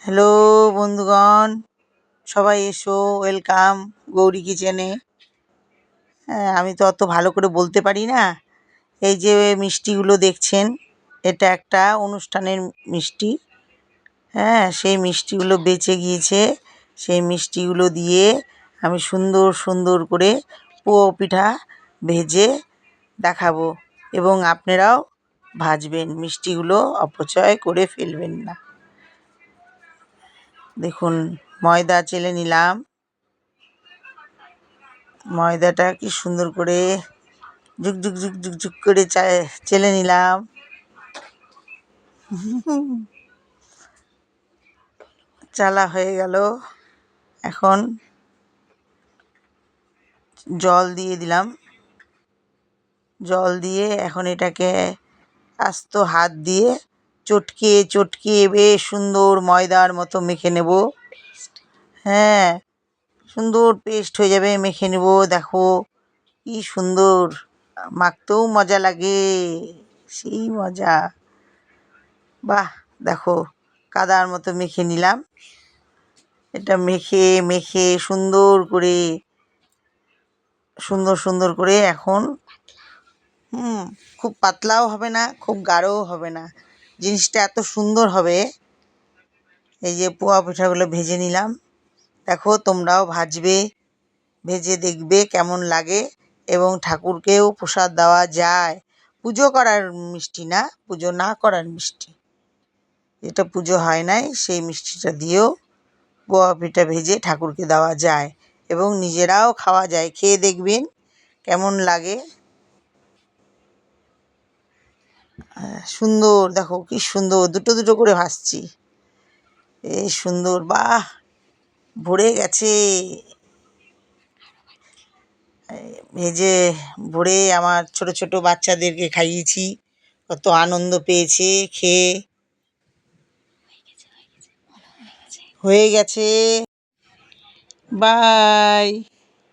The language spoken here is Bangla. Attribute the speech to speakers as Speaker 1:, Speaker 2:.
Speaker 1: হ্যালো বন্ধুগণ, সবাই এসো, ওয়েলকাম গৌরী কিচেনে। হ্যাঁ, আমি তো অত ভালো করে বলতে পারি না। এই যে মিষ্টিগুলো দেখছেন, এটা একটা অনুষ্ঠানের মিষ্টি। হ্যাঁ, সেই মিষ্টিগুলো বেঁচে গিয়েছে। সেই মিষ্টিগুলো দিয়ে আমি সুন্দর সুন্দর করে পোয়া পিঠা ভেজে দেখাবো, এবং আপনারাও ভাজবেন। মিষ্টিগুলো অপচয় করে ফেলবেন না। দেখুন, ময়দা চেলে নিলাম। ময়দাটা কি সুন্দর করে ঝুকঝুক ঝুকঝুক ঝুক করে চেলে নিলাম। চালা হয়ে গেল। এখন জল দিয়ে দিলাম। জল দিয়ে এখন এটাকে আস্ত হাত দিয়ে চটকে চটকে বেশ সুন্দর ময়দার মতো মেখে নেব। হ্যাঁ, সুন্দর পেস্ট হয়ে যাবে। মেখে নেব। দেখো কি সুন্দর, মাখতেও মজা লাগে, সেই মজা। বাহ, দেখো কাদার মতো মেখে নিলাম। এটা মেখে মেখে সুন্দর সুন্দর করে এখন খুব পাতলাও হবে না, খুব গাঢ়ও হবে না। জিনিসটা এত সুন্দর হবে। এই যে পোয়া পিঠাগুলো ভেজে নিলাম। দেখো তোমরাও ভাজবে, ভেজে দেখবে কেমন লাগে। এবং ঠাকুরকেও প্রসাদ দেওয়া যায়। পুজো করার মিষ্টি না, পুজো না করার মিষ্টি। যেটা পুজো হয় নাই সেই মিষ্টিটা দিয়েও পোয়া পিঠা ভেজে ঠাকুরকে দেওয়া যায়, এবং নিজেরাও খাওয়া যায়। খেয়ে দেখবেন কেমন লাগে। সুন্দর, দেখো কি সুন্দর, দুটো দুটো করে ভাজছি। এই সুন্দর, বাহ, ভরে গেছে। ভেজে ভরে আমার ছোট ছোট বাচ্চাদেরকে খাইয়েছি, কত আনন্দ পেয়েছে খেয়ে। হয়ে গেছে। বাই।